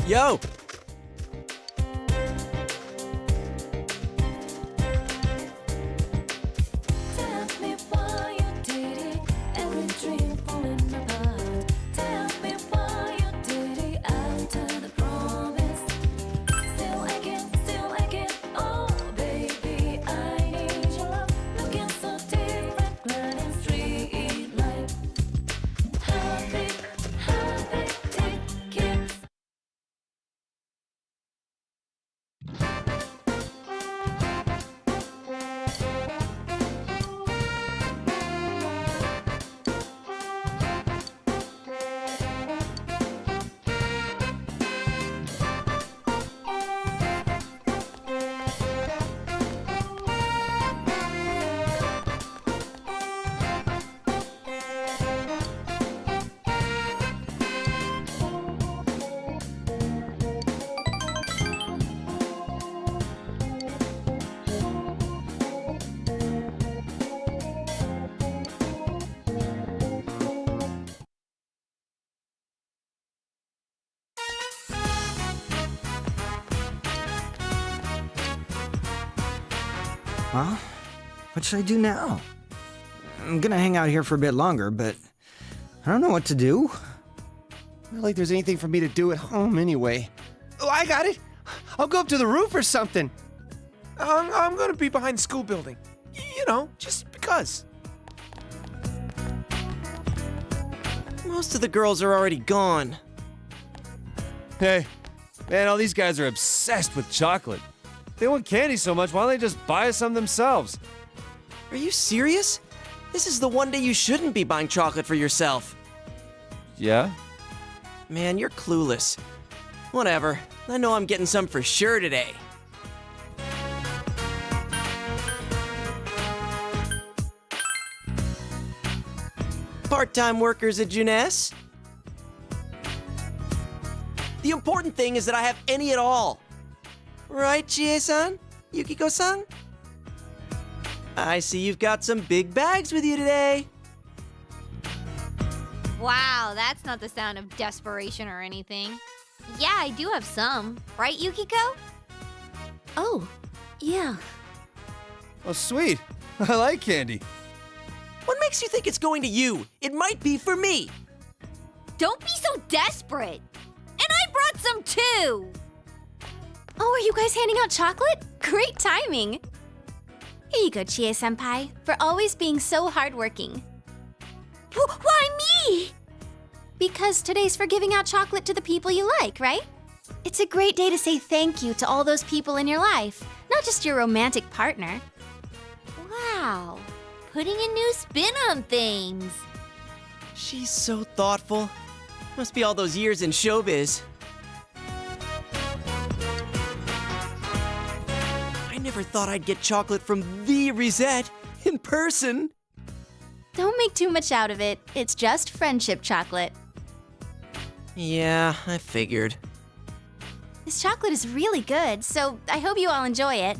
Yo! Well, what should I do now? I'm gonna hang out here for a bit longer, but I don't know what to do. Not like there's anything for me to do at home anyway. Oh, I got it! I'll go up to the roof or something. I'm gonna be behind the school building. You know, just because. Most of the girls are already gone. Hey, man, all these guys are obsessed with chocolate. They want candy so much, why don't they just buy some themselves? Are you serious? This is the one day you shouldn't be buying chocolate for yourself. Yeah? Man, you're clueless. Whatever. I know I'm getting some for sure today. Part-time workers at Juness? The important thing is that I have any at all. Right, Chie-san? Yukiko-san? I see you've got some big bags with you today. Wow, that's not the sound of desperation or anything. Yeah, I do have some. Right, Yukiko? Oh, yeah. Oh, sweet. I like candy. What makes you think it's going to you? It might be for me. Don't be so desperate. And I brought some too. Oh, are you guys handing out chocolate? Great timing. Here you go, Chie-senpai, for always being so hardworking. Why me? Because today's for giving out chocolate to the people you like, right? It's a great day to say thank you to all those people in your life, not just your romantic partner. Wow, putting a new spin on things. She's so thoughtful. Must be all those years in showbiz. I never thought I'd get chocolate from the Reset in person. Don't make too much out of it. It's just friendship chocolate. Yeah, I figured. This chocolate is really good, so I hope you all enjoy it.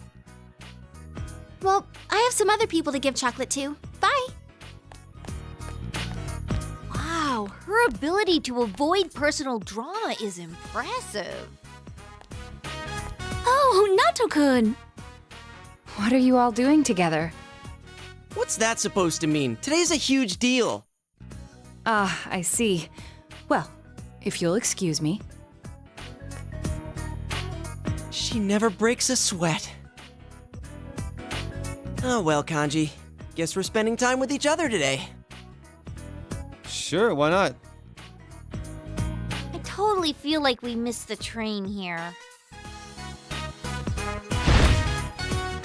Well, I have some other people to give chocolate to. Bye! Wow, her ability to avoid personal drama is impressive. Oh, Nato-kun! What are you all doing together? What's that supposed to mean? Today's a huge deal. Ah, I see. Well, if you'll excuse me. She never breaks a sweat. Oh well, Kanji. Guess we're spending time with each other today. Sure, why not? I totally feel like we missed the train here.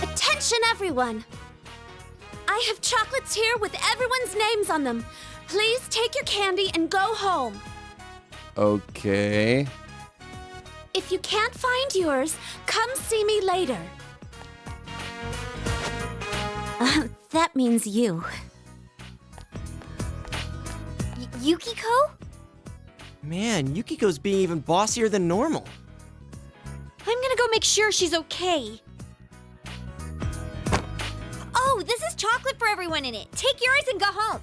Attention, everyone! I have chocolates here with everyone's names on them. Please take your candy and go home. Okay. If you can't find yours, come see me later. That means you. Yukiko? Man, Yukiko's being even bossier than normal. I'm gonna go make sure she's okay. Oh, this is chocolate for everyone in it. Take yours and go home.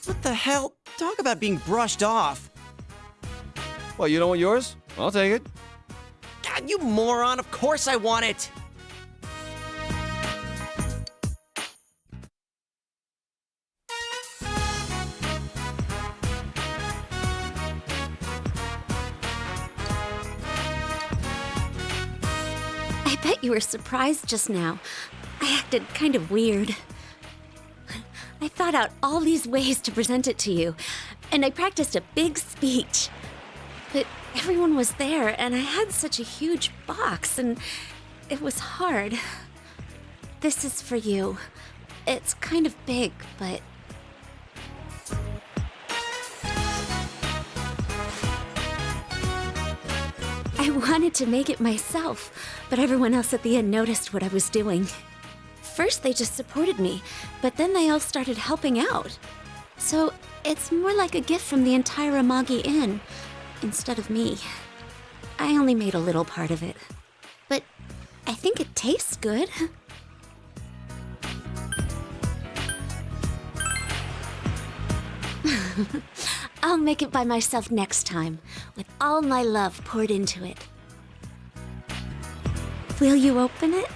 What the hell? Talk about being brushed off. What, you don't want yours? I'll take it. God, you moron. Of course I want it. I bet you were surprised just now. I acted kind of weird. I thought out all these ways to present it to you, and I practiced a big speech. But everyone was there, and I had such a huge box, and it was hard. This is for you. It's kind of big, but... I wanted to make it myself, but everyone else at the inn noticed what I was doing. First, they just supported me, but then they all started helping out. So, it's more like a gift from the entire Amagi Inn, instead of me. I only made a little part of it. But I think it tastes good. I'll make it by myself next time, with all my love poured into it. Will you open it?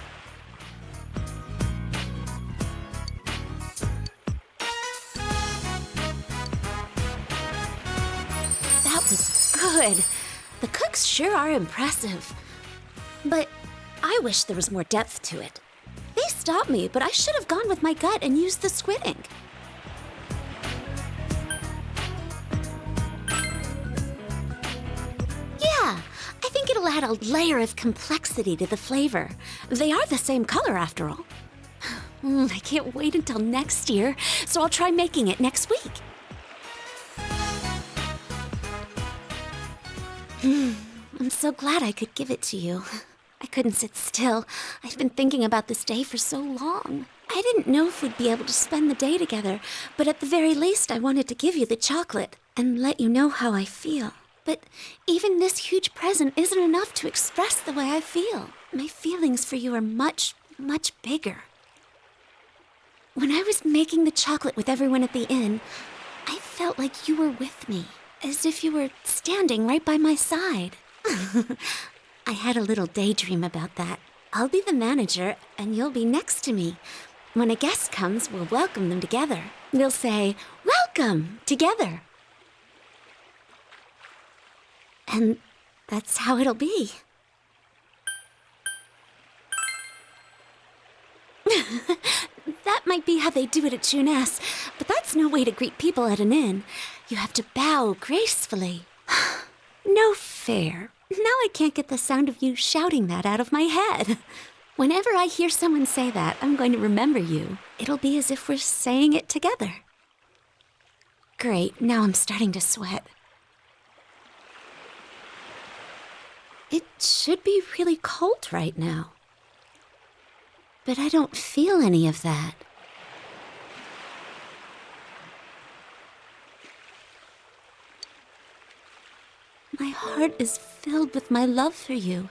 That was good. The cooks sure are impressive. But I wish there was more depth to it. They stopped me, but I should have gone with my gut and used the squid ink. Yeah, I think it'll add a layer of complexity to the flavor. They are the same color after all. I can't wait until next year, so I'll try making it next week. I'm so glad I could give it to you. I couldn't sit still. I've been thinking about this day for so long. I didn't know if we'd be able to spend the day together, but at the very least I wanted to give you the chocolate and let you know how I feel. But even this huge present isn't enough to express the way I feel. My feelings for you are much, much bigger. When I was making the chocolate with everyone at the inn, I felt like you were with me, as if you were standing right by my side. I had a little daydream about that. I'll be the manager, and you'll be next to me. When a guest comes, we'll welcome them together. We'll say, "Welcome," together. And that's how it'll be. That might be how they do it at Juness, but that's no way to greet people at an inn. You have to bow gracefully. No fair. Now I can't get the sound of you shouting that out of my head. Whenever I hear someone say that, I'm going to remember you. It'll be as if we're saying it together. Great, now I'm starting to sweat. It should be really cold right now. But I don't feel any of that. My heart is filled with my love for you.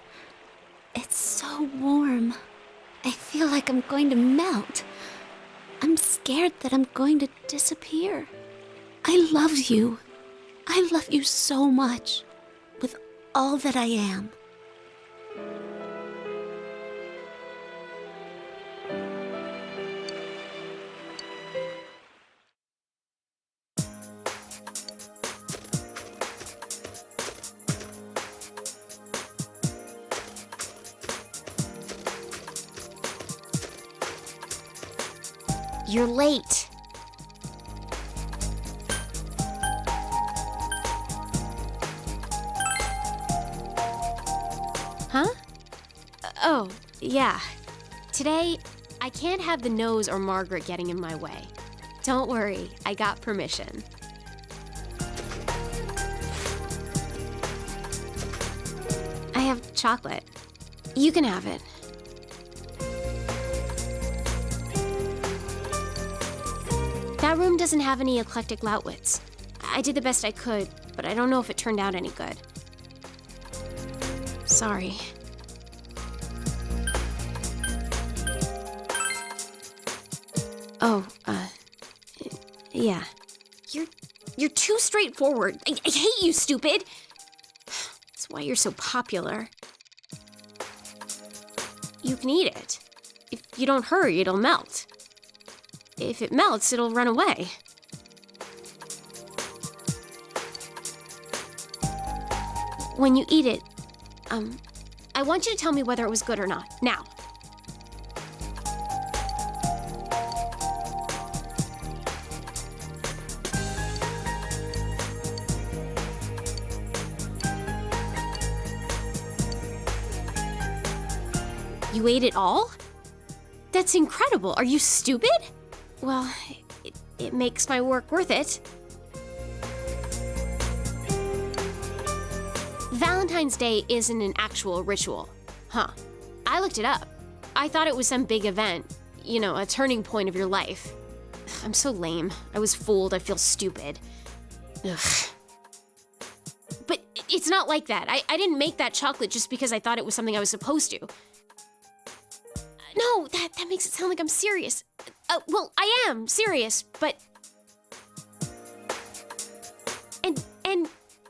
It's so warm. I feel like I'm going to melt. I'm scared that I'm going to disappear. I love you. I love you so much. With all that I am. You're late. Huh? Oh, yeah. Today, I can't have the nose or Margaret getting in my way. Don't worry, I got permission. I have chocolate. You can have it. That room doesn't have any eclectic Lautwitz. I did the best I could, but I don't know if it turned out any good. Sorry. Oh, yeah. You're too straightforward. I hate you, stupid! why you're so popular. You can eat it. If you don't hurry, it'll melt. If it melts, it'll run away. When you eat it, I want you to tell me whether it was good or not. Now. You ate it all? That's incredible. Are you stupid? Well, it makes my work worth it. Valentine's Day isn't an actual ritual. Huh. I looked it up. I thought it was some big event. You know, a turning point of your life. I'm so lame. I was fooled. I feel stupid. Ugh. But it's not like that. I didn't make that chocolate just because I thought it was something I was supposed to. No, that makes it sound like I'm serious. Well, I am serious, but...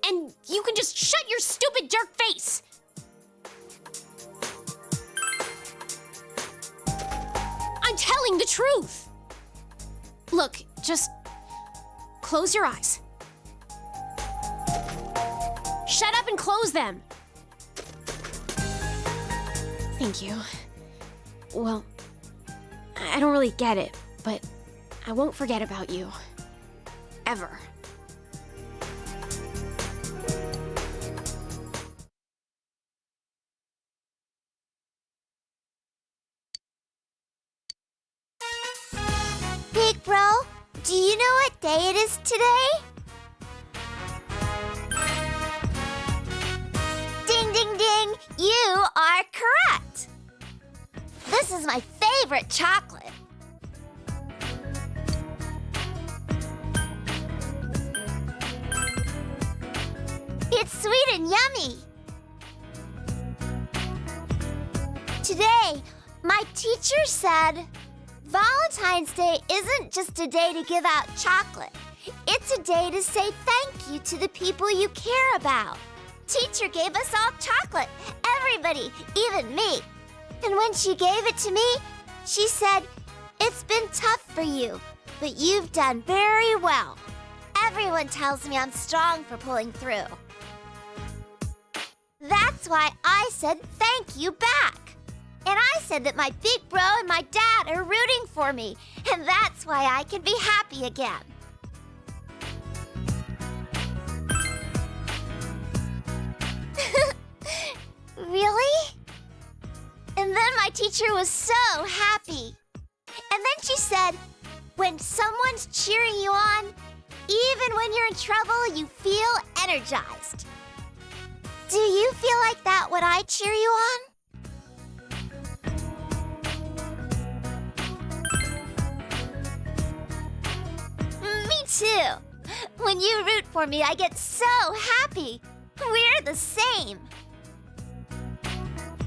And you can just shut your stupid jerk face! I'm telling the truth! Look, just close your eyes. Shut up and close them! Thank you. Well, I don't really get it, but I won't forget about you. Ever. Big bro, do you know what day it is today? Ding, ding, ding! You are correct! This is my favorite chocolate. It's sweet and yummy. Today, my teacher said, Valentine's Day isn't just a day to give out chocolate. It's a day to say thank you to the people you care about. Teacher gave us all chocolate, everybody, even me. And when she gave it to me, she said, it's been tough for you, but you've done very well. Everyone tells me I'm strong for pulling through. That's why I said thank you back. And I said that my big bro and my dad are rooting for me, and that's why I can be happy again. Really? And then my teacher was so happy. And then she said, when someone's cheering you on, even when you're in trouble, you feel energized. Do you feel like that when I cheer you on? Me too. When you root for me, I get so happy. We're the same.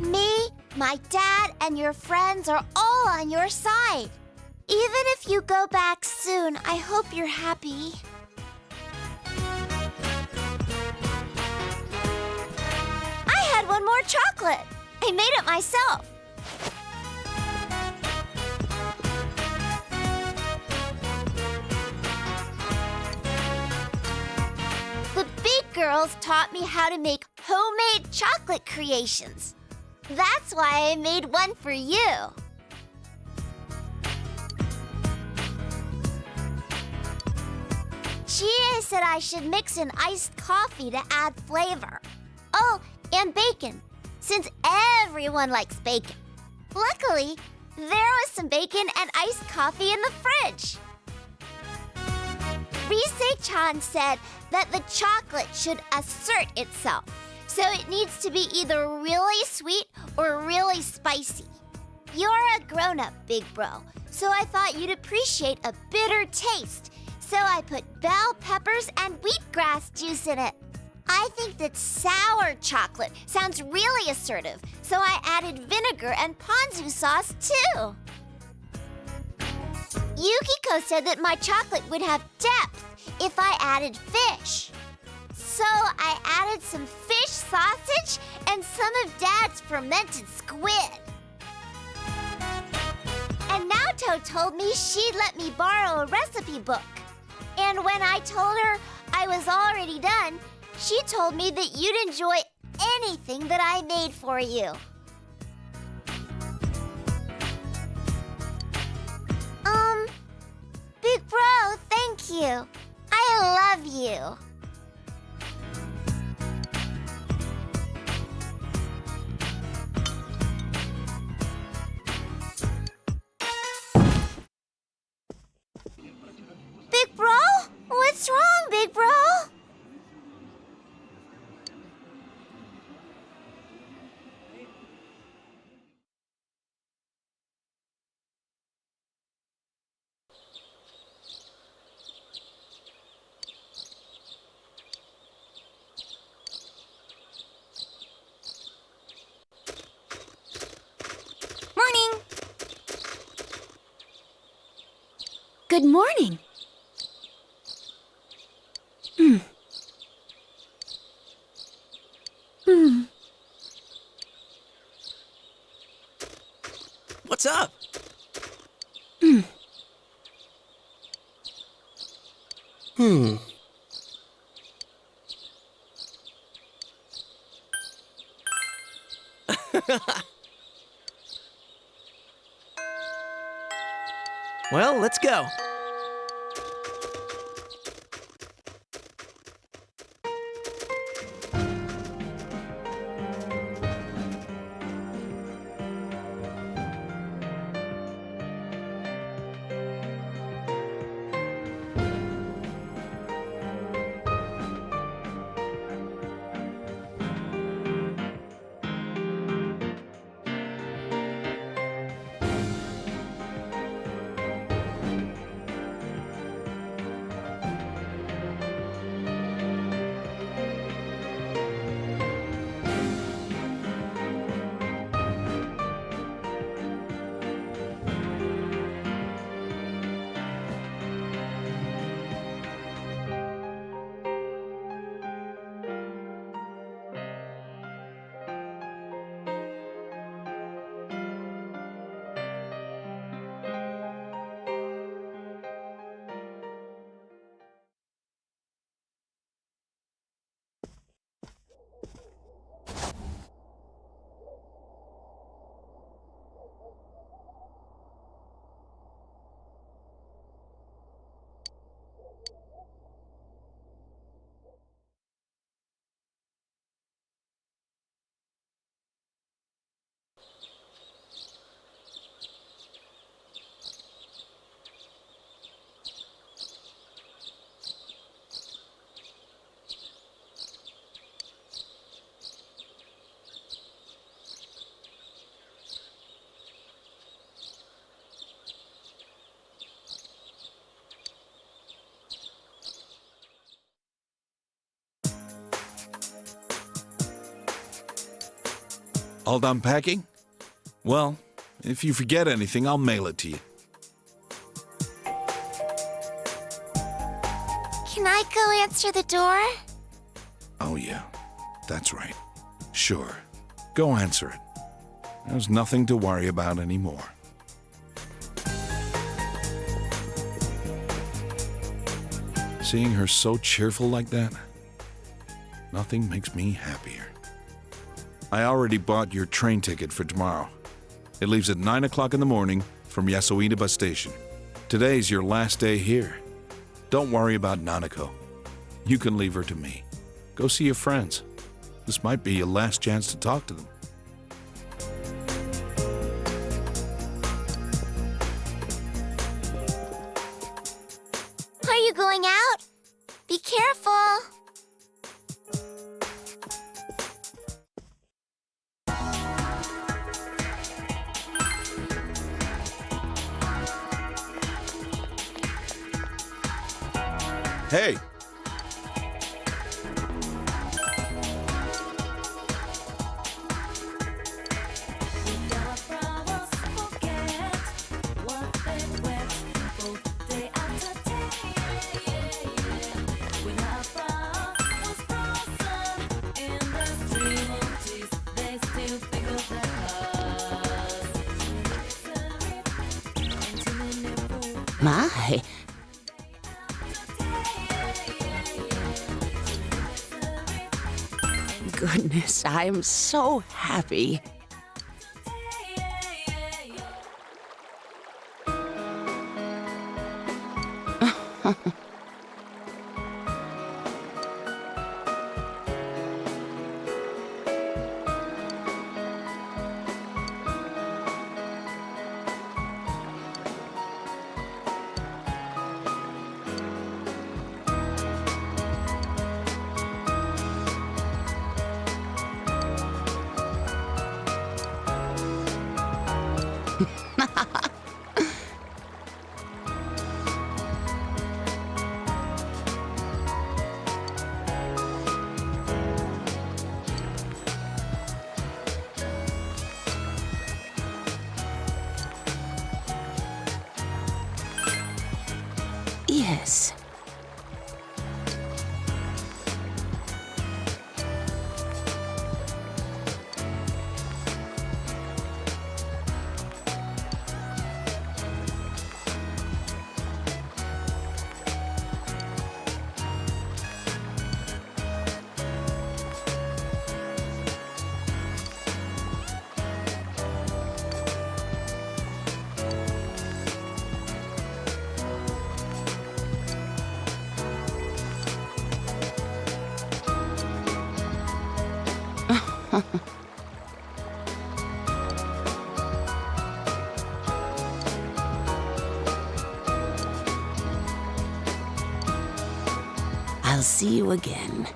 Me, my dad, and your friends are all on your side. Even if you go back soon, I hope you're happy. I had one more chocolate. I made it myself. The big girls taught me how to make homemade chocolate creations. That's why I made one for you. Chie said I should mix in iced coffee to add flavor. Oh, and bacon, since everyone likes bacon. Luckily, there was some bacon and iced coffee in the fridge. Rise-chan said that the chocolate should assert itself, so it needs to be either really sweet or really spicy. You're a grown-up, big bro, so I thought you'd appreciate a bitter taste, so I put bell peppers and wheatgrass juice in it. I think that sour chocolate sounds really assertive, so I added vinegar and ponzu sauce too. Yukiko said that my chocolate would have depth if I added fish. So I added some fish sausage and some of Dad's fermented squid. And Naoto told me she'd let me borrow a recipe book. And when I told her I was already done, she told me that you'd enjoy anything that I made for you. Big bro, thank you. I love you. Big bro? What's wrong, big bro? Morning! Good morning. What's up? Well, let's go. All done packing? Well, if you forget anything, I'll mail it to you. Can I go answer the door? Oh, yeah. That's right. Sure. Go answer it. There's nothing to worry about anymore. Seeing her so cheerful like that, nothing makes me happier. I already bought your train ticket for tomorrow. It leaves at 9 o'clock in the morning from Yasuina bus station. Today's your last day here. Don't worry about Nanako. You can leave her to me. Go see your friends. This might be your last chance to talk to them. Are you going out? Be careful. Hey! My. Goodness, I am so happy. Yes. I'll see you again.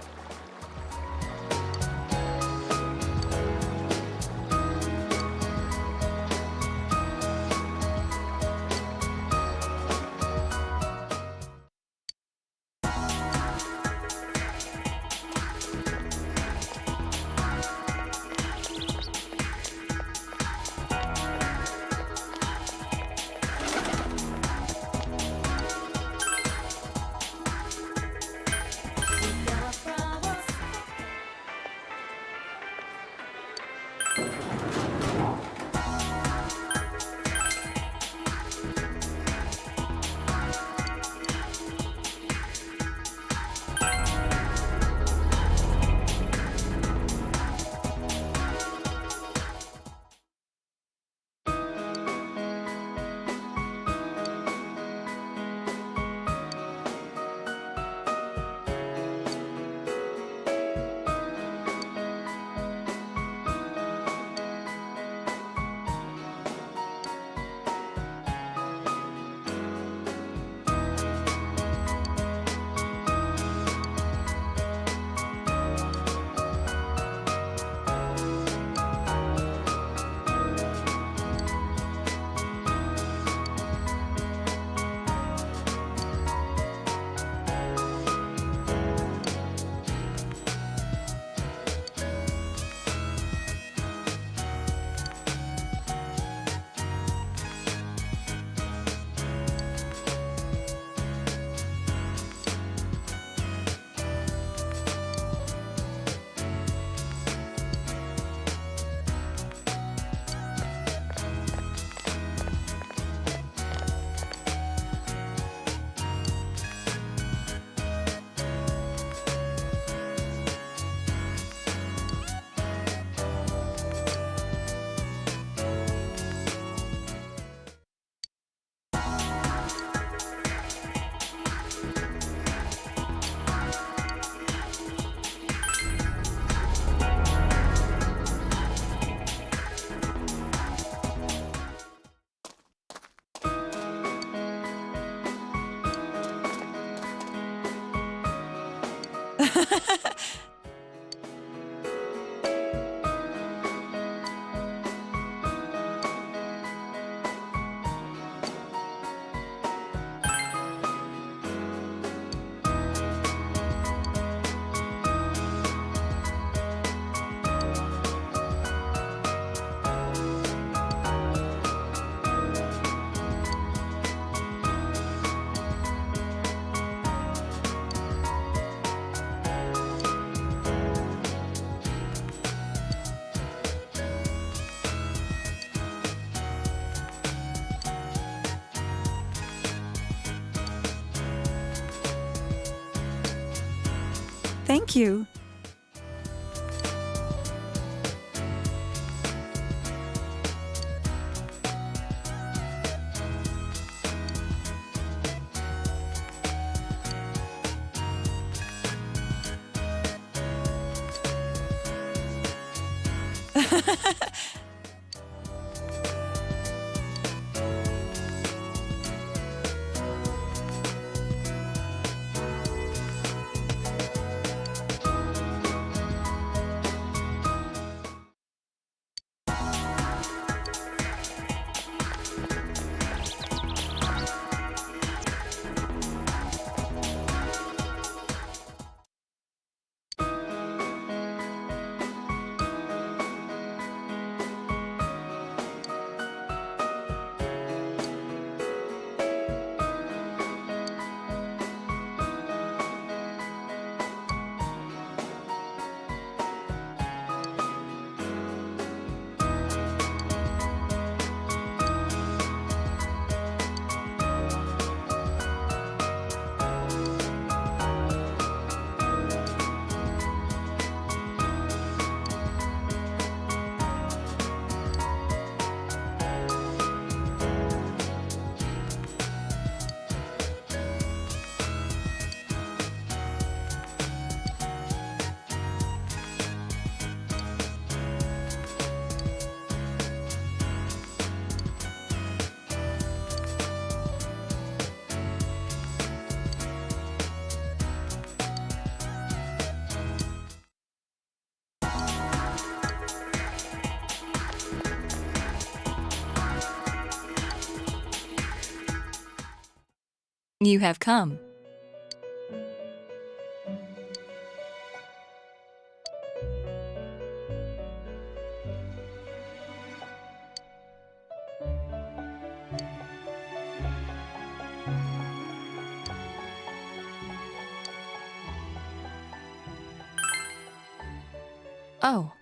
Thank you. You have come. Oh.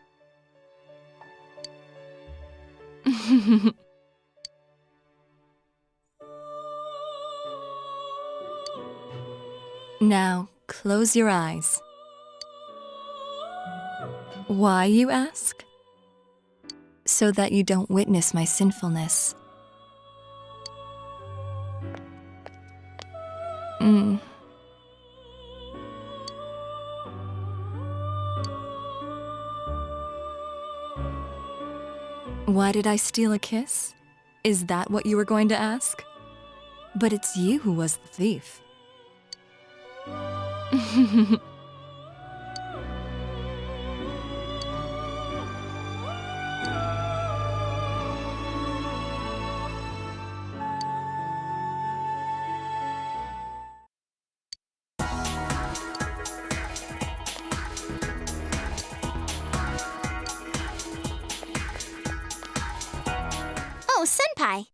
Now, close your eyes. Why, you ask? So that you don't witness my sinfulness. Why did I steal a kiss? Is that what you were going to ask? But it's you who was the thief. Oh, Senpai.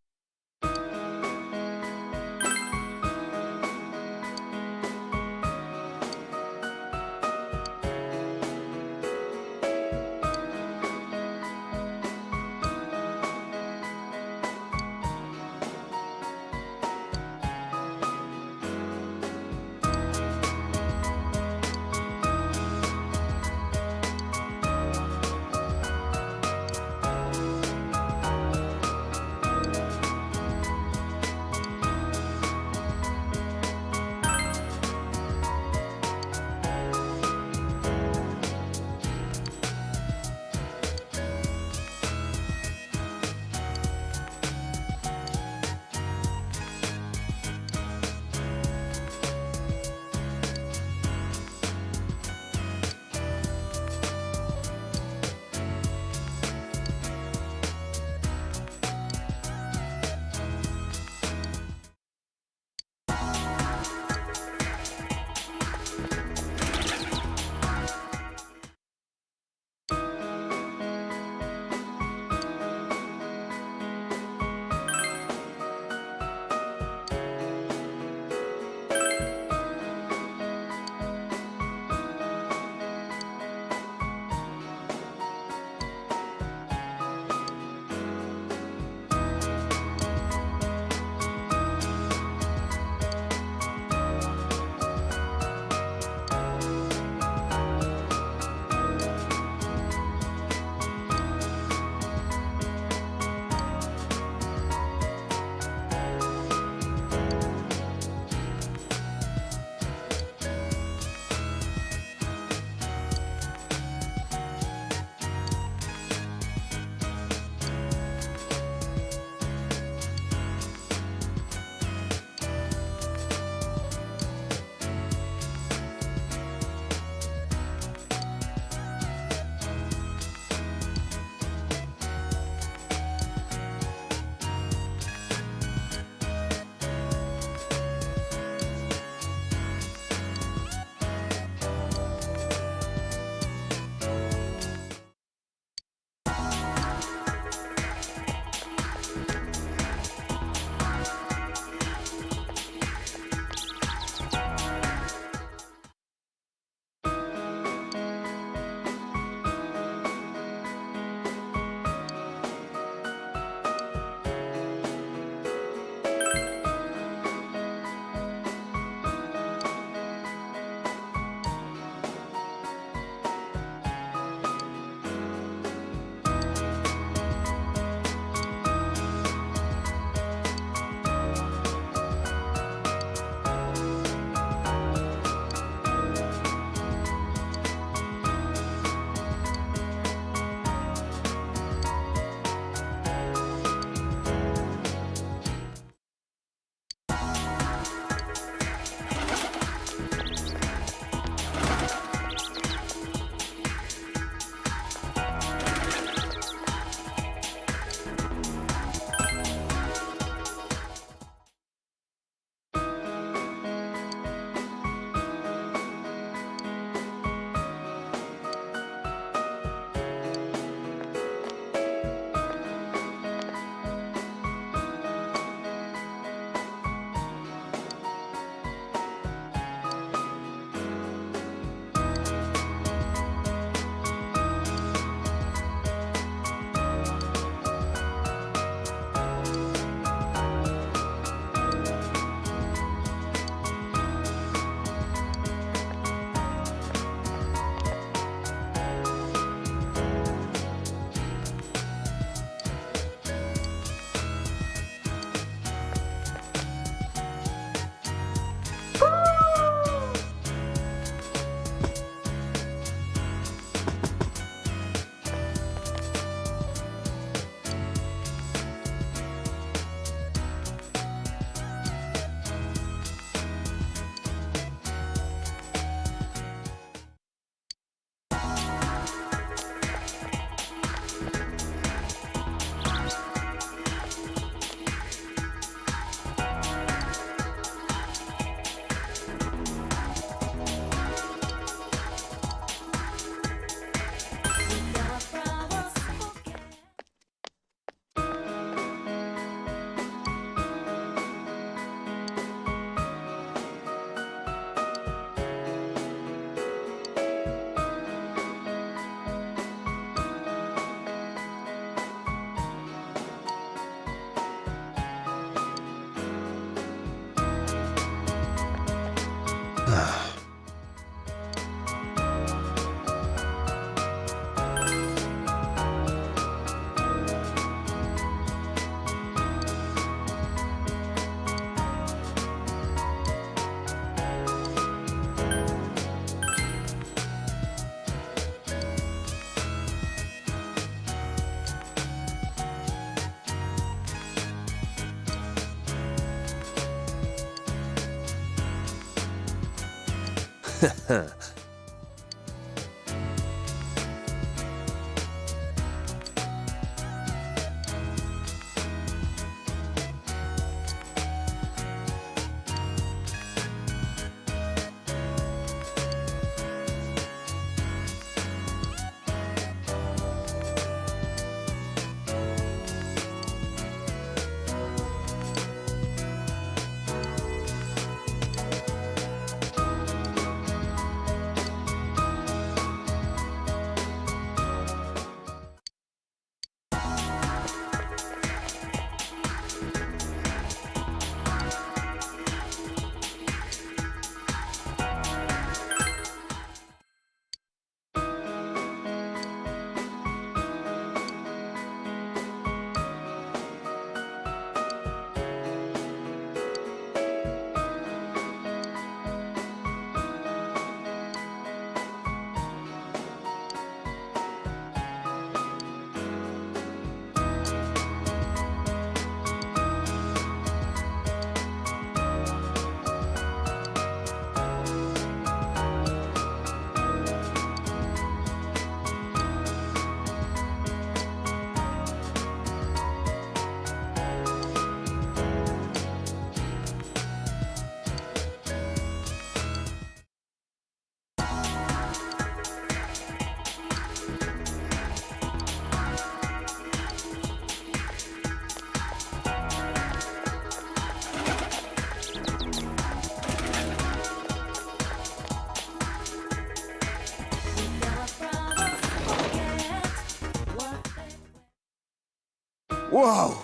Whoa!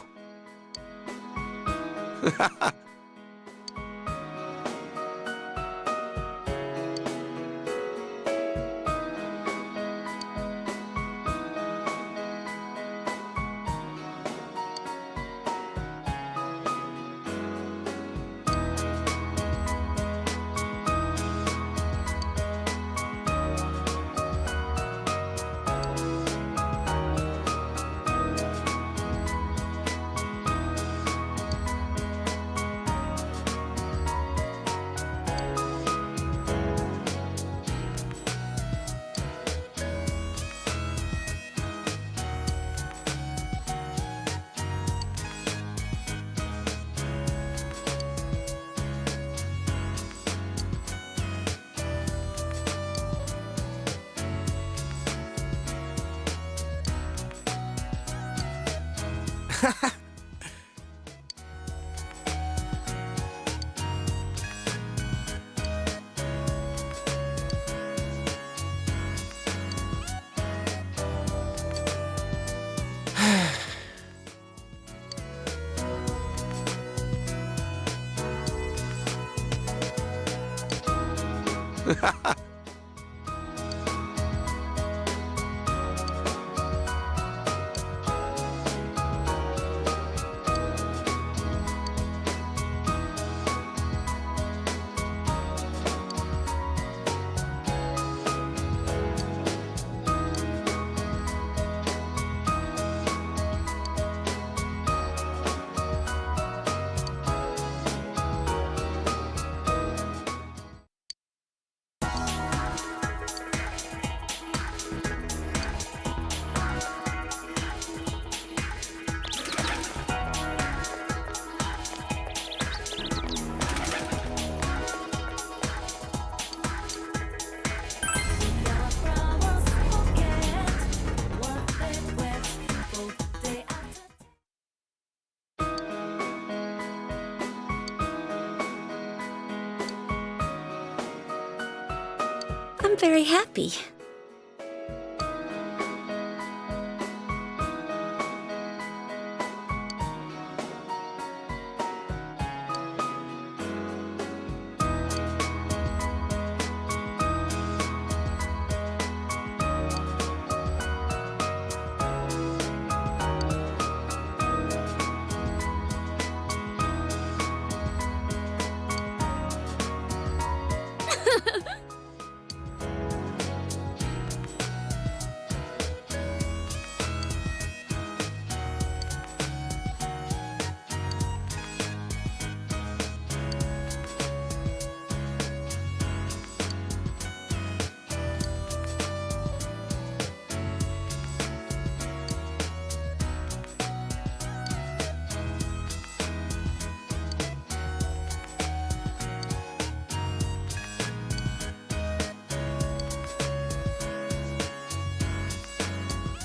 I'm very happy.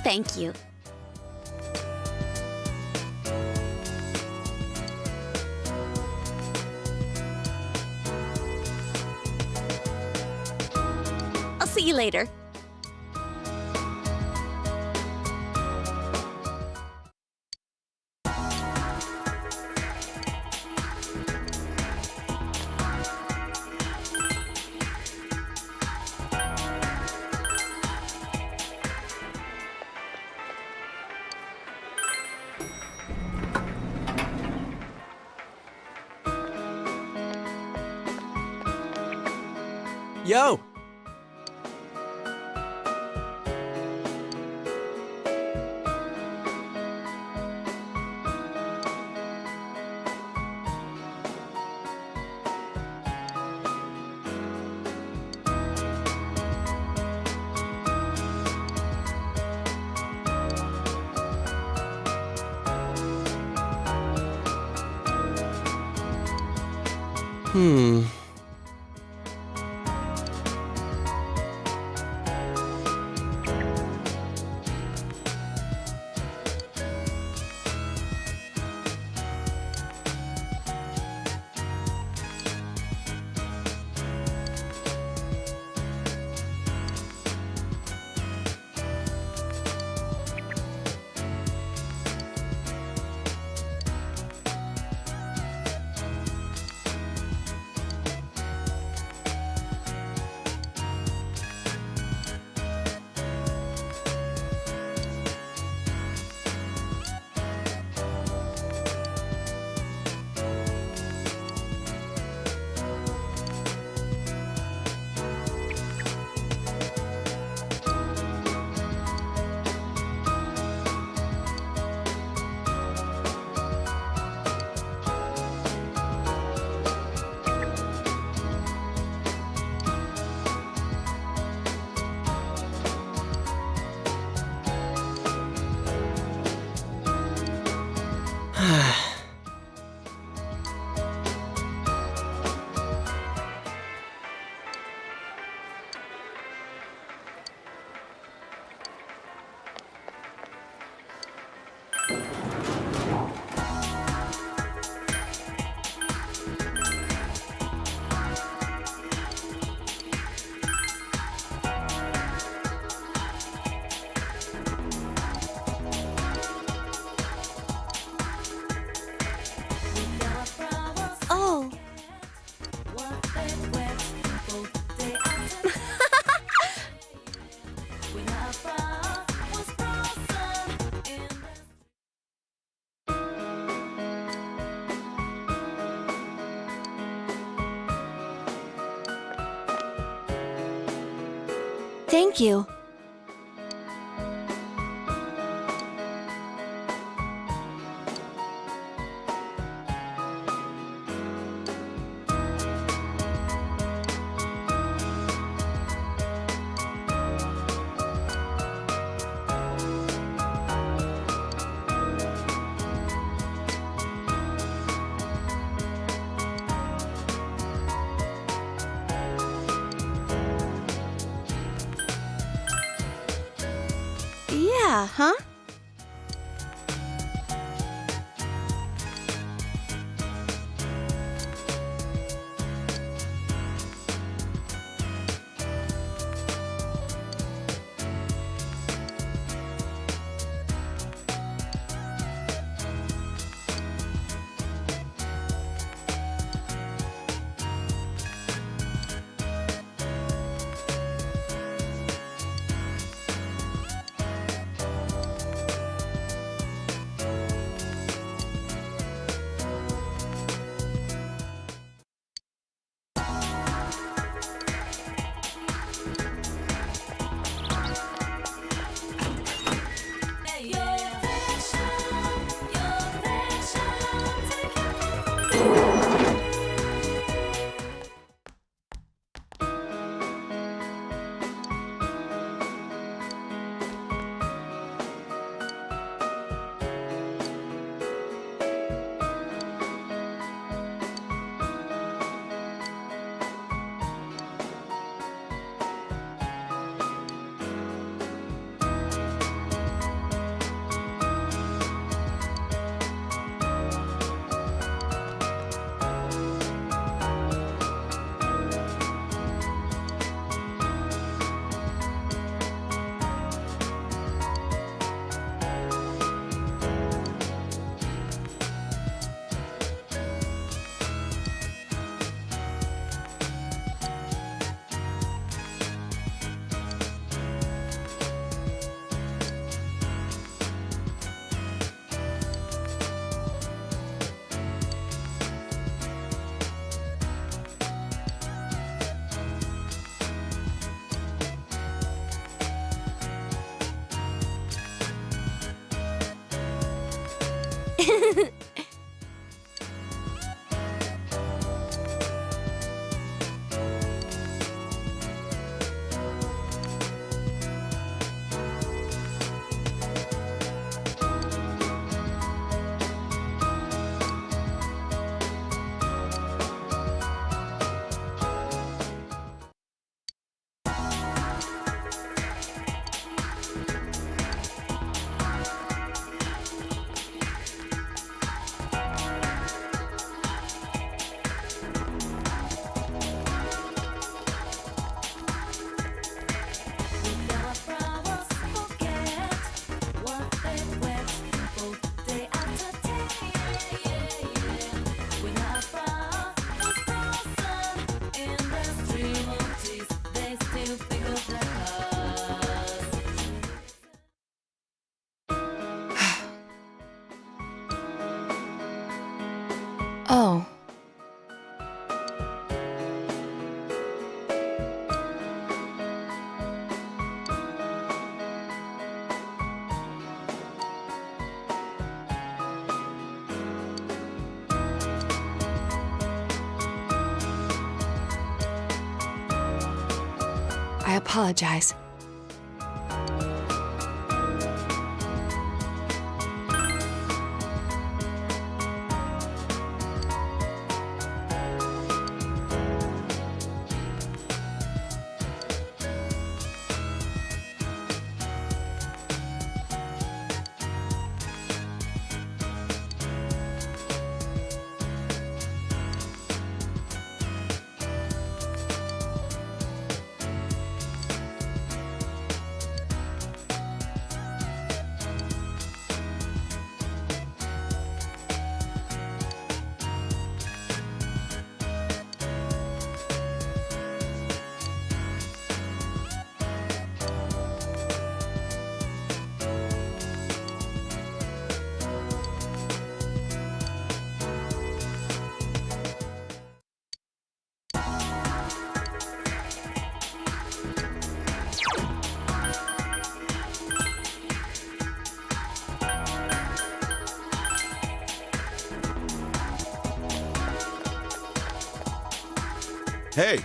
Thank you. I'll see you later. Yo! Hmm. Oh. Thank you. Yeah, huh? Oh. I apologize. Hey,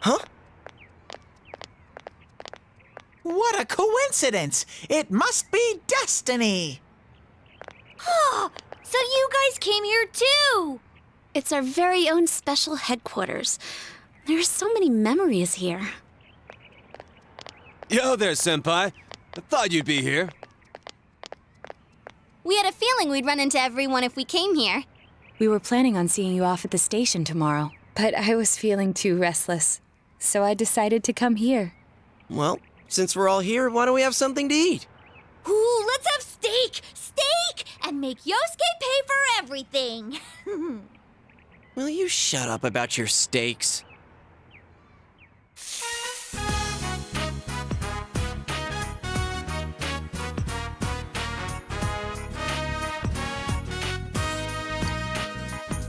Huh? What a coincidence! It must be destiny! Oh, so you guys came here too! It's our very own special headquarters. There are so many memories here. Yo there, Senpai. I thought you'd be here. We had a feeling we'd run into everyone if we came here. We were planning on seeing you off at the station tomorrow, but I was feeling too restless, so I decided to come here. Well, since we're all here, why don't we have something to eat? Ooh, let's have steak! Steak! And make Yosuke pay for everything! Will you shut up about your steaks?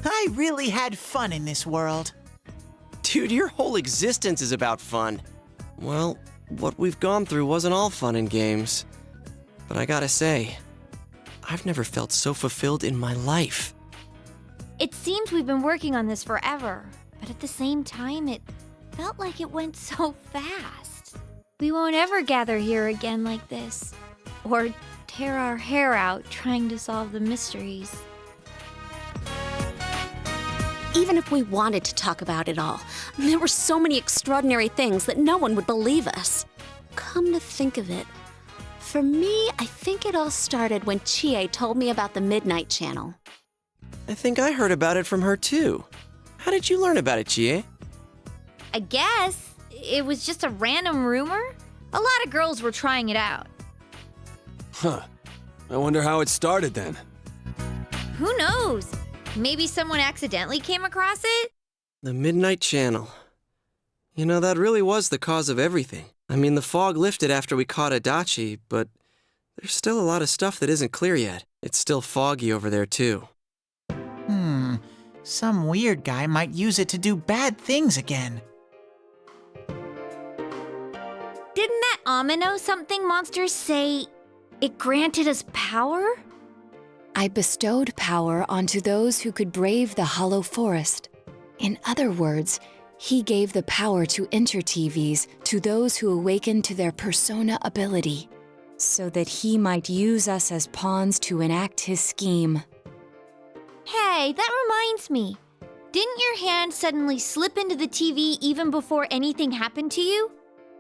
I really had fun in this world. Dude, your whole existence is about fun. Well, what we've gone through wasn't all fun and games. But I gotta say, I've never felt so fulfilled in my life. It seems we've been working on this forever, but at the same time, it felt like it went so fast. We won't ever gather here again like this, or tear our hair out trying to solve the mysteries. Even if we wanted to talk about it all, there were so many extraordinary things that no one would believe us. Come to think of it, for me, I think it all started when Chie told me about the Midnight Channel. I think I heard about it from her too. How did you learn about it, Chie? I guess it was just a random rumor. A lot of girls were trying it out. Huh. I wonder how it started then. Who knows? Maybe someone accidentally came across it? The Midnight Channel. You know, that really was the cause of everything. I mean, the fog lifted after we caught Adachi, but there's still a lot of stuff that isn't clear yet. It's still foggy over there, too. Some weird guy might use it to do bad things again. Didn't that Amino something monster say it granted us power? I bestowed power onto those who could brave the hollow forest. In other words, he gave the power to enter-TVs to those who awakened to their persona ability, so that he might use us as pawns to enact his scheme. Hey, that reminds me. Didn't your hand suddenly slip into the TV even before anything happened to you?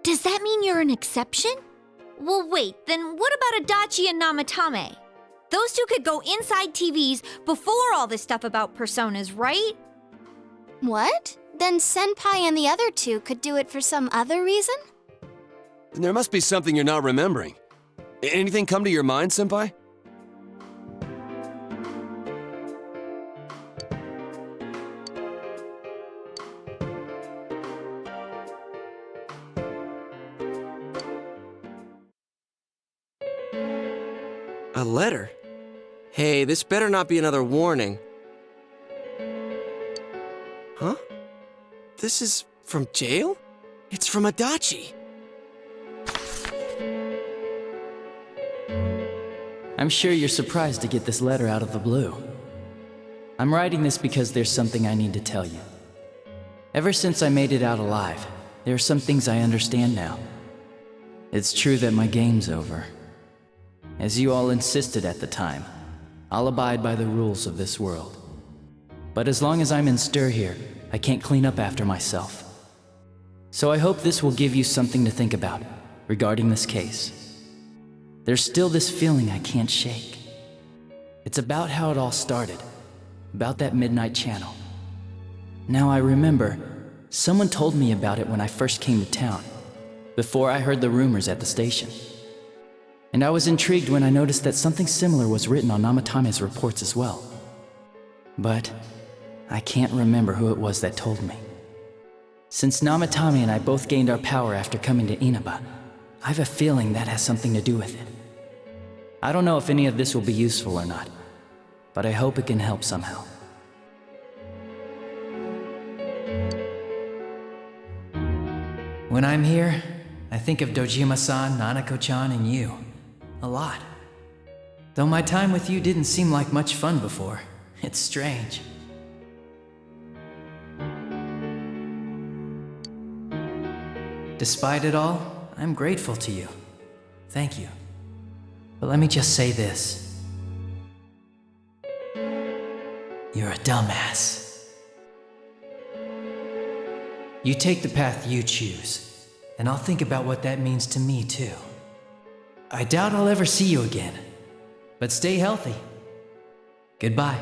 Does that mean you're an exception? Well, wait, then what about Adachi and Namatame? Those two could go inside TVs before all this stuff about personas, right? What? Then Senpai and the other two could do it for some other reason? There must be something you're not remembering. Anything come to your mind, Senpai? A letter? Hey, this better not be another warning. Huh? This is from jail? It's from Adachi. I'm sure you're surprised to get this letter out of the blue. I'm writing this because there's something I need to tell you. Ever since I made it out alive, there are some things I understand now. It's true that my game's over. As you all insisted at the time, I'll abide by the rules of this world. But as long as I'm in stir here, I can't clean up after myself. So I hope this will give you something to think about regarding this case. There's still this feeling I can't shake. It's about how it all started, about that Midnight Channel. Now I remember, someone told me about it when I first came to town, before I heard the rumors at the station. And I was intrigued when I noticed that something similar was written on Namatame's reports as well. But I can't remember who it was that told me. Since Namatame and I both gained our power after coming to Inaba, I have a feeling that has something to do with it. I don't know if any of this will be useful or not, but I hope it can help somehow. When I'm here, I think of Dojima-san, Nanako-chan, and you. A lot. Though my time with you didn't seem like much fun before. It's strange. Despite it all, I'm grateful to you. Thank you. But let me just say this. You're a dumbass. You take the path you choose, and I'll think about what that means to me too. I doubt I'll ever see you again, but stay healthy. Goodbye.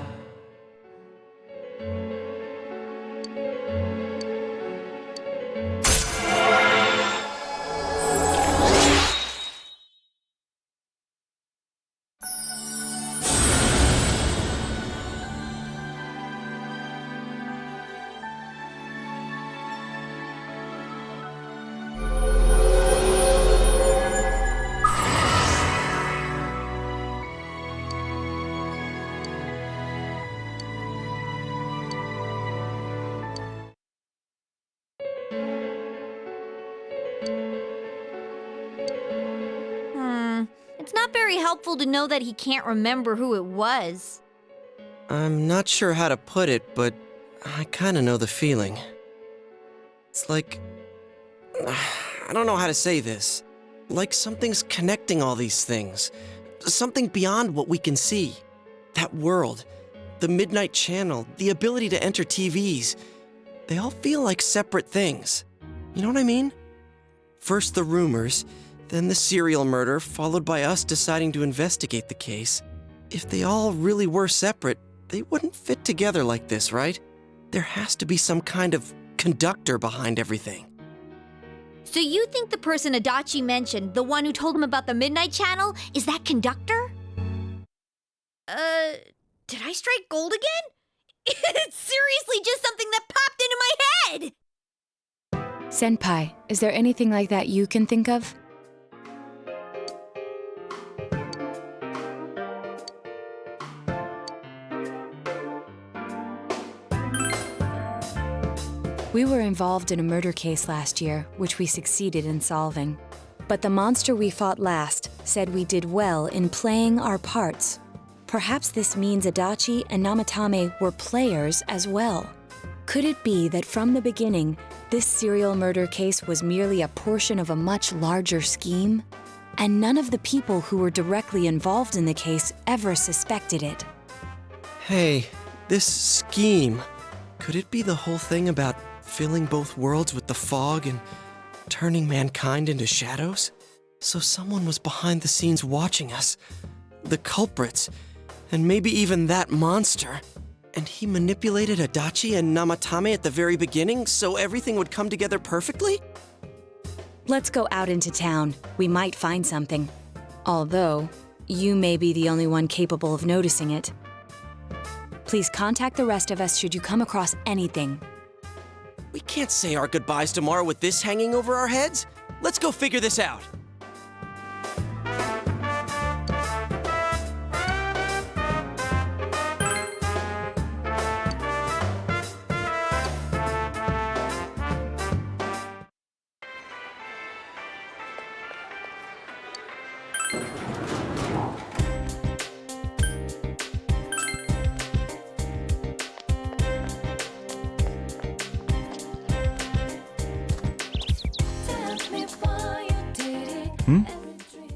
It's not very helpful to know that he can't remember who it was. I'm not sure how to put it, but I kinda know the feeling. It's like... I don't know how to say this. Like something's connecting all these things. Something beyond what we can see. That world, the Midnight Channel, the ability to enter TVs. They all feel like separate things. You know what I mean? First the rumors, then the serial murder, followed by us deciding to investigate the case. If they all really were separate, they wouldn't fit together like this, right? There has to be some kind of conductor behind everything. So you think the person Adachi mentioned, the one who told him about the Midnight Channel, is that conductor? Did I strike gold again? It's seriously just something that popped into my head! Senpai, is there anything like that you can think of? We were involved in a murder case last year, which we succeeded in solving. But the monster we fought last said we did well in playing our parts. Perhaps this means Adachi and Namatame were players as well. Could it be that from the beginning, this serial murder case was merely a portion of a much larger scheme? And none of the people who were directly involved in the case ever suspected it. Hey, this scheme. Could it be the whole thing about filling both worlds with the fog and turning mankind into shadows? So someone was behind the scenes watching us. The culprits. And maybe even that monster. And he manipulated Adachi and Namatame at the very beginning so everything would come together perfectly? Let's go out into town. We might find something. Although, you may be the only one capable of noticing it. Please contact the rest of us should you come across anything. We can't say our goodbyes tomorrow with this hanging over our heads. Let's go figure this out.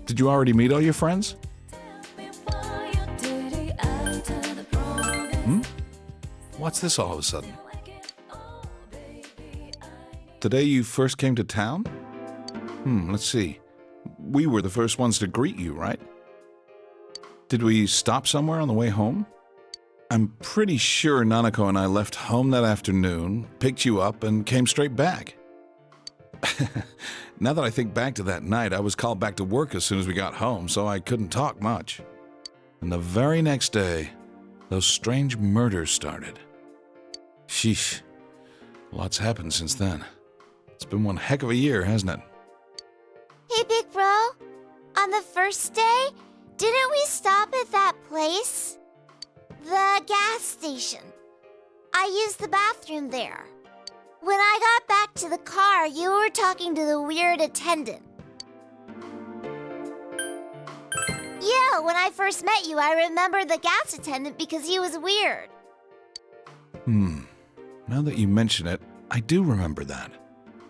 Did you already meet all your friends? What's this all of a sudden? The day you first came to town? Let's see. We were the first ones to greet you, right? Did we stop somewhere on the way home? I'm pretty sure Nanako and I left home that afternoon, picked you up, and came straight back. Now that I think back to that night, I was called back to work as soon as we got home, so I couldn't talk much. And the very next day, those strange murders started. Sheesh. Lots happened since then. It's been one heck of a year, hasn't it? Hey, big bro. On the first day, didn't we stop at that place? The gas station. I used the bathroom there. When I got back to the car, you were talking to the weird attendant. Yeah, when I first met you, I remember the gas attendant because he was weird. Now that you mention it, I do remember that.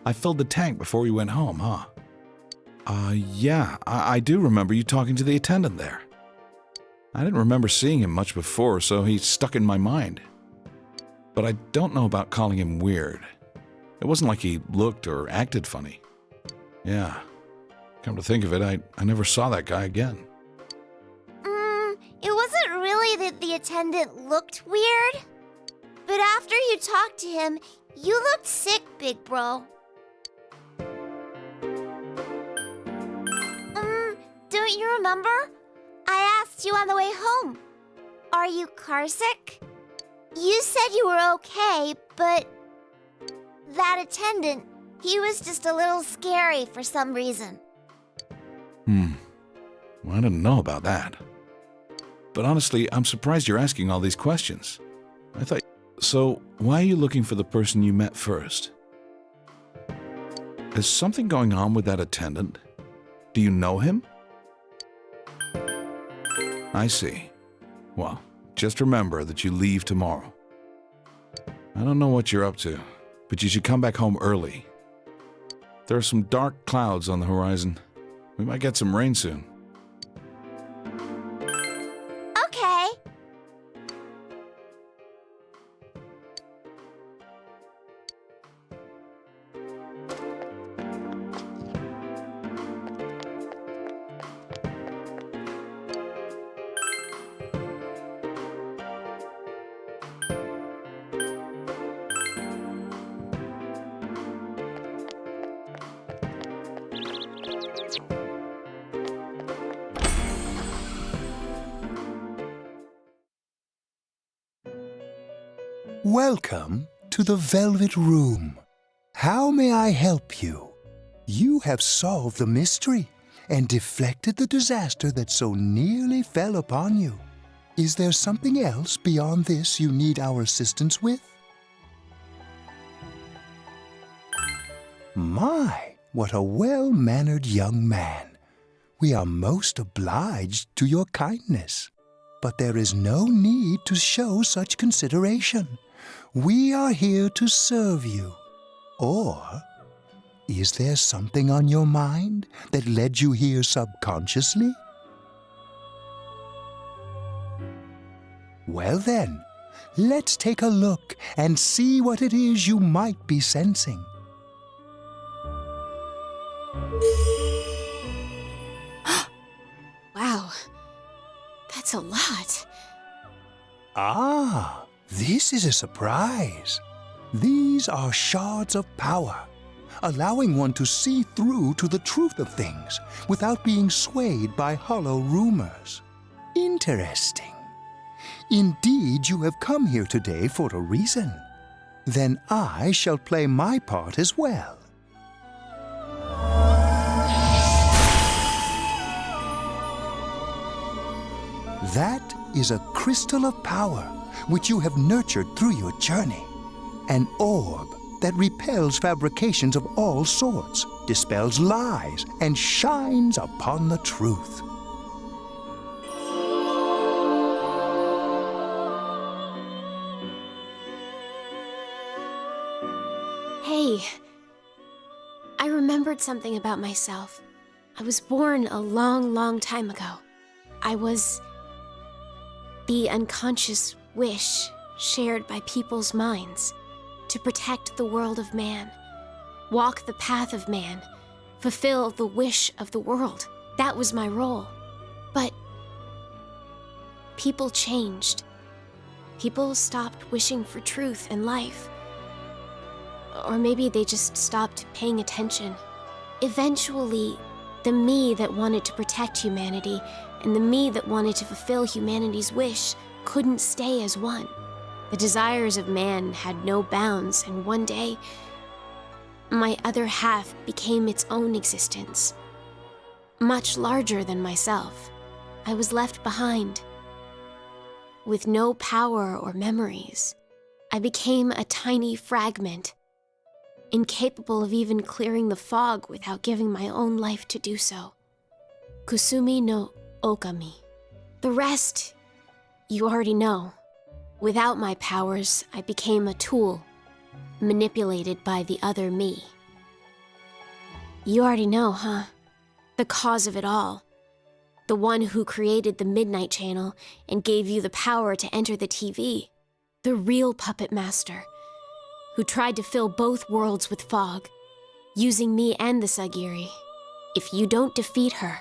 I filled the tank before we went home, huh? Yeah, I do remember you talking to the attendant there. I didn't remember seeing him much before, so he stuck in my mind. But I don't know about calling him weird. It wasn't like he looked or acted funny. Yeah, come to think of it, I never saw that guy again. It wasn't really that the attendant looked weird. But after you talked to him, you looked sick, big bro. Don't you remember? I asked you on the way home. Are you carsick? You said you were okay, but that attendant, he was just a little scary for some reason. Well, I didn't know about that. But honestly, I'm surprised you're asking all these questions. So, why are you looking for the person you met first? Is something going on with that attendant? Do you know him? I see. Well, just remember that you leave tomorrow. I don't know what you're up to, but you should come back home early. There are some dark clouds on the horizon. We might get some rain soon. Okay. Welcome to the Velvet Room. How may I help you? You have solved the mystery and deflected the disaster that so nearly fell upon you. Is there something else beyond this you need our assistance with? My, what a well-mannered young man. We are most obliged to your kindness. But there is no need to show such consideration. We are here to serve you. Or is there something on your mind that led you here subconsciously? Well then, let's take a look and see what it is you might be sensing. Wow, that's a lot. Ah, this is a surprise. These are shards of power, allowing one to see through to the truth of things without being swayed by hollow rumors. Interesting. Indeed, you have come here today for a reason. Then I shall play my part as well. That is a crystal of power which you have nurtured through your journey. An orb that repels fabrications of all sorts, dispels lies, and shines upon the truth. Hey, I remembered something about myself. I was born a long, long time ago. I was the unconscious wish shared by people's minds to protect the world of man, walk the path of man, fulfill the wish of the world. That was my role. But people changed. People stopped wishing for truth and life. Or maybe they just stopped paying attention. Eventually, the me that wanted to protect humanity and the me that wanted to fulfill humanity's wish couldn't stay as one. The desires of man had no bounds, and one day, my other half became its own existence. Much larger than myself. I was left behind. With no power or memories, I became a tiny fragment, incapable of even clearing the fog without giving my own life to do so. Kusumi no Okami. The rest, you already know. Without my powers, I became a tool, manipulated by the other me. You already know, huh? The cause of it all. The one who created the Midnight Channel and gave you the power to enter the TV. The real puppet master, who tried to fill both worlds with fog, using me and the Sagiri. If you don't defeat her,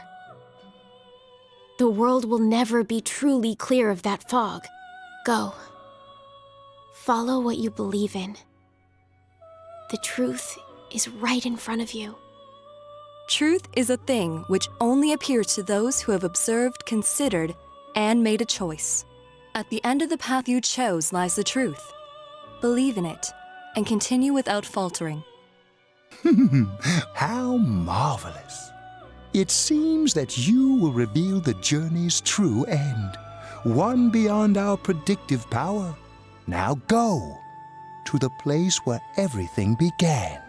the world will never be truly clear of that fog. Go. Follow what you believe in. The truth is right in front of you. Truth is a thing which only appears to those who have observed, considered, and made a choice. At the end of the path you chose lies the truth. Believe in it, and continue without faltering. How marvelous. It seems that you will reveal the journey's true end, one beyond our predictive power. Now go to the place where everything began.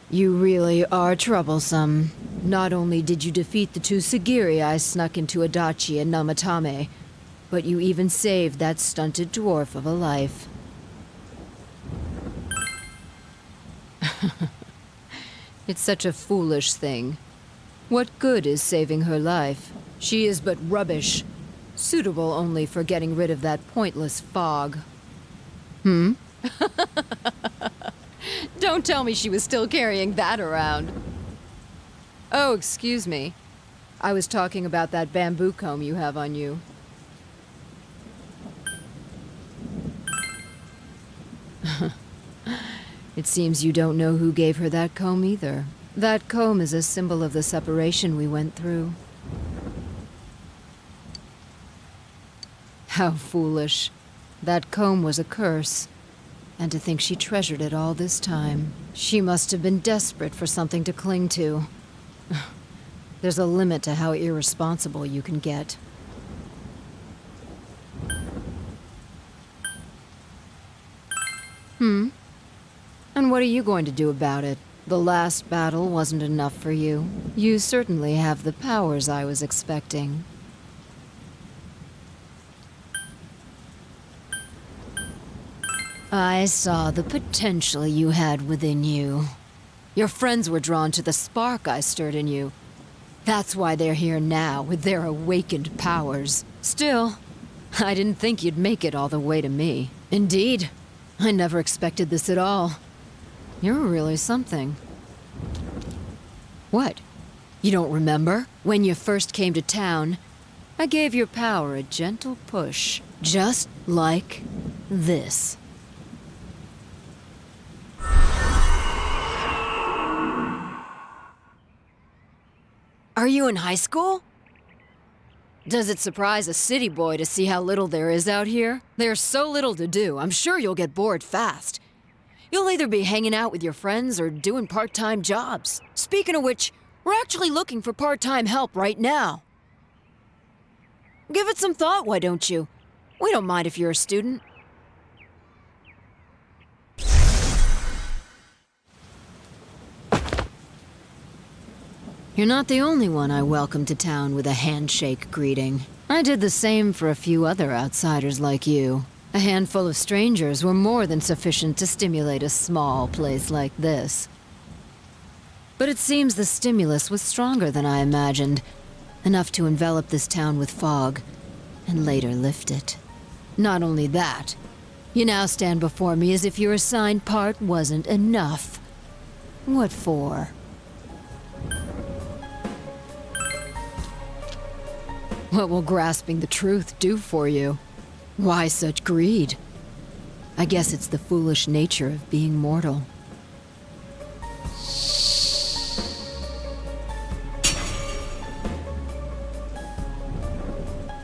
You really are troublesome. Not only did you defeat the two Sagiri I snuck into Adachi and Namatame, but you even saved that stunted dwarf of a life. It's such a foolish thing. What good is saving her life? She is but rubbish, suitable only for getting rid of that pointless fog. Hmm? Don't tell me she was still carrying that around. Oh, excuse me. I was talking about that bamboo comb you have on you. It seems you don't know who gave her that comb either. That comb is a symbol of the separation we went through. How foolish. That comb was a curse. And to think she treasured it all this time. She must have been desperate for something to cling to. There's a limit to how irresponsible you can get. Hmm? And what are you going to do about it? The last battle wasn't enough for you. You certainly have the powers I was expecting. I saw the potential you had within you. Your friends were drawn to the spark I stirred in you. That's why they're here now, with their awakened powers. Still, I didn't think you'd make it all the way to me. Indeed, I never expected this at all. You're really something. What? You don't remember? When you first came to town, I gave your power a gentle push, just like this. Are you in high school? Does it surprise a city boy to see how little there is out here? There's so little to do, I'm sure you'll get bored fast. You'll either be hanging out with your friends or doing part-time jobs. Speaking of which, we're actually looking for part-time help right now. Give it some thought, why don't you? We don't mind if you're a student. You're not the only one I welcomed to town with a handshake greeting. I did the same for a few other outsiders like you. A handful of strangers were more than sufficient to stimulate a small place like this. But it seems the stimulus was stronger than I imagined, enough to envelop this town with fog, and later lift it. Not only that, you now stand before me as if your assigned part wasn't enough. What for? What will grasping the truth do for you? Why such greed? I guess it's the foolish nature of being mortal.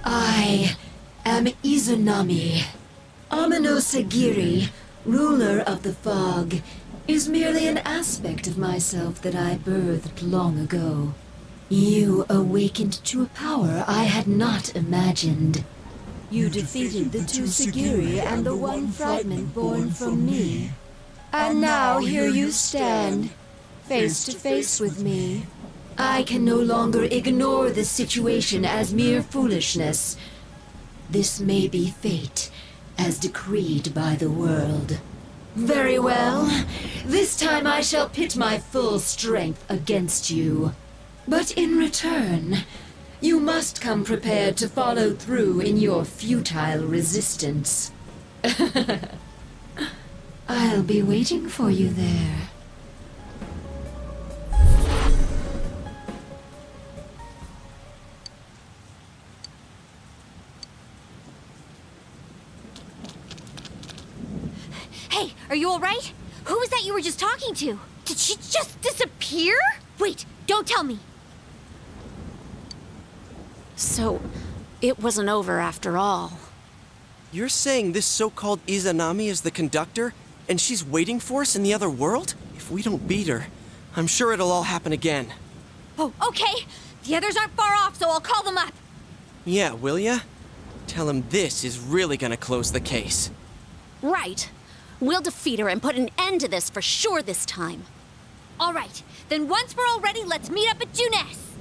I am Izunami. Amino Sagiri, ruler of the fog, is merely an aspect of myself that I birthed long ago. You awakened to a power I had not imagined. You defeated the two Sagiri and the one fragment born from me. And now here you stand, face to face with me. I can no longer ignore this situation as mere foolishness. This may be fate, as decreed by the world. Very well. This time I shall pit my full strength against you. But in return, you must come prepared to follow through in your futile resistance. I'll be waiting for you there. Hey, are you all right? Who was that you were just talking to? Did she just disappear? Wait, don't tell me. So, it wasn't over after all. You're saying this so-called Izanami is the conductor, and she's waiting for us in the other world? If we don't beat her, I'm sure it'll all happen again. Oh, okay. The others aren't far off, so I'll call them up. Yeah, will ya? Tell him this is really gonna close the case. Right. We'll defeat her and put an end to this for sure this time. All right, then once we're all ready, let's meet up at Junes.